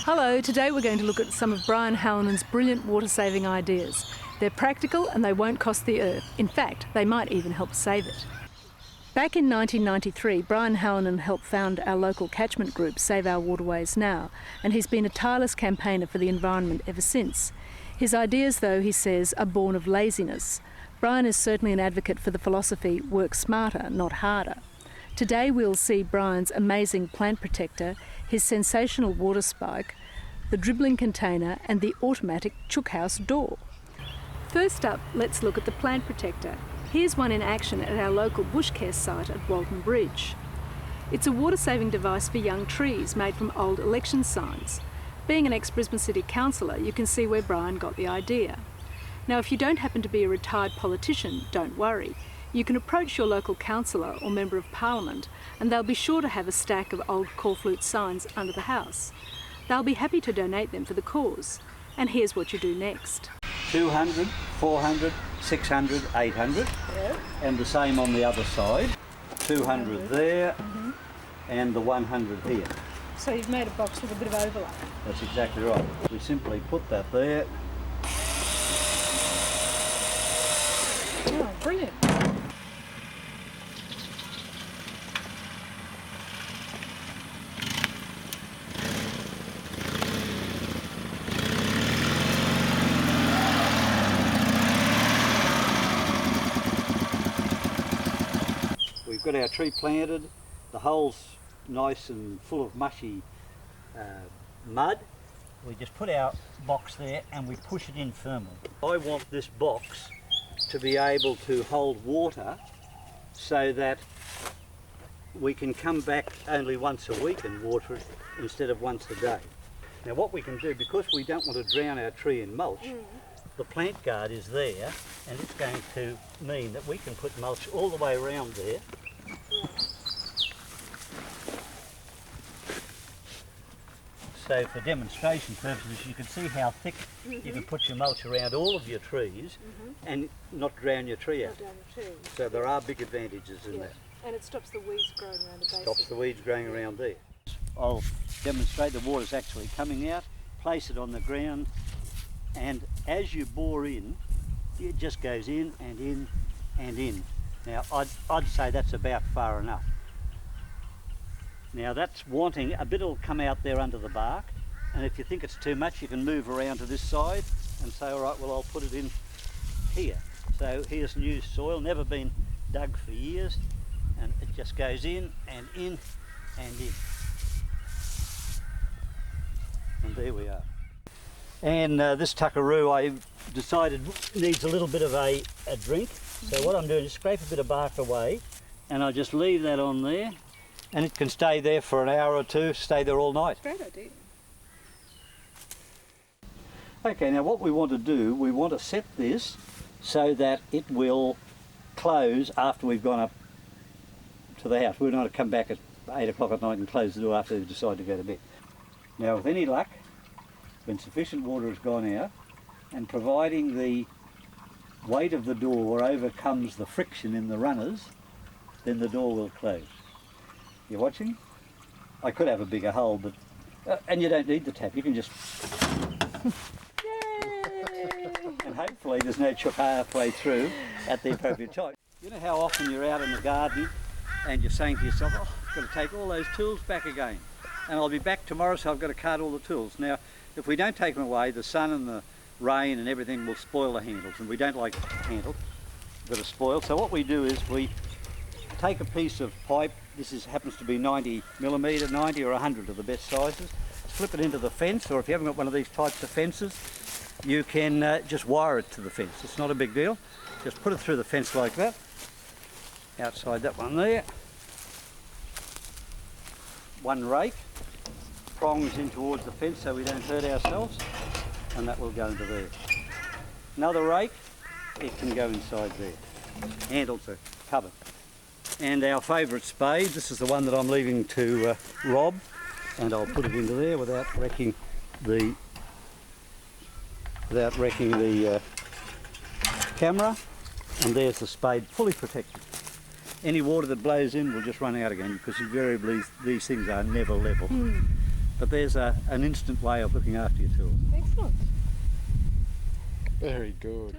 Hello, today we're going to look at some of Brian Hallinan's brilliant water-saving ideas. They're practical and they won't cost the earth. In fact, they might even help save it. Back in 1993, Brian Hallinan helped found our local catchment group, Save Our Waterways Now, and he's been a tireless campaigner for the environment ever since. His ideas, though, he says, are born of laziness. Brian is certainly an advocate for the philosophy, work smarter, not harder. Today we'll see Brian's amazing plant protector, his sensational water spike, the dribbling container and the automatic chook-house door. First up, let's look at the plant protector. Here's one in action at our local bush care site at Walton Bridge. It's a water-saving device for young trees made from old election signs. Being an ex-Brisbane City councillor, you can see where Brian got the idea. Now, if you don't happen to be a retired politician, don't worry. You can approach your local councillor or member of parliament and they'll be sure to have a stack of old coreflute signs under the house. They'll be happy to donate them for the cause. And here's what you do next. 200, 400, 600, 800, and the same on the other side. 200 there, and the 100 here. So you've made a box with a bit of overlap. That's exactly right. We simply put that there. Oh, brilliant. We've got our tree planted, the hole's nice and full of mushy mud. We just put our box there and we push it in firmly. I want this box to be able to hold water so that we can come back only once a week and water it instead of once a day. Now what we can do, because we don't want to drown our tree in mulch, the plant guard is there and it's going to mean that we can put mulch all the way around there. So for demonstration purposes you can see how thick you can put your mulch around all of your trees and not drown your tree out. So there are big advantages in that. And it stops the weeds growing around the base. Stops the weeds growing around there. I'll demonstrate the water's actually coming out, place it on the ground, and as you bore in, it just goes in and in and in. Now I'd say that's about far enough. Now that's wanting, a bit will come out there under the bark, and if you think it's too much you can move around to this side and say, all right, well I'll put it in here. So here's new soil, never been dug for years, and it just goes in and in and in. And there we are. And this tuckaroo I decided needs a little bit of a drink. So what I'm doing is scrape a bit of bark away and I just leave that on there and it can stay there for an hour or two, stay there all night. Great idea. Okay, now what we want to do, we want to set this so that it will close after we've gone up to the house. We don't want to come back at 8 o'clock at night and close the door after we decide to go to bed. Now with any luck, when sufficient water has gone out, and providing the weight of the door overcomes the friction in the runners, then the door will close. You watching? I could have a bigger hole, but and you don't need the tap, you can just Yay! and hopefully there's no chook halfway through at the appropriate time. You know how often you're out in the garden and you're saying to yourself, oh, I've got to take all those tools back again and I'll be back tomorrow, so I've got to cart all the tools. Now if we don't take them away, the sun and the rain and everything will spoil the handles, and we don't like handles that are spoiled. So what we do is we take a piece of pipe, this happens to be 90 millimetre, 90 or 100 are the best sizes, slip it into the fence, or if you haven't got one of these types of fences, you can just wire it to the fence. It's not a big deal. Just put it through the fence like that, outside that one there. One rake, prongs in towards the fence so we don't hurt ourselves, and that will go into there. Another rake, it can go inside there. Handles are covered. And our favourite spade, this is the one that I'm leaving to Rob, and I'll put it into there without wrecking the camera. And there's the spade, fully protected. Any water that blows in will just run out again, because invariably these things are never level. But there's an instant way of looking after your tools. Excellent. Very good.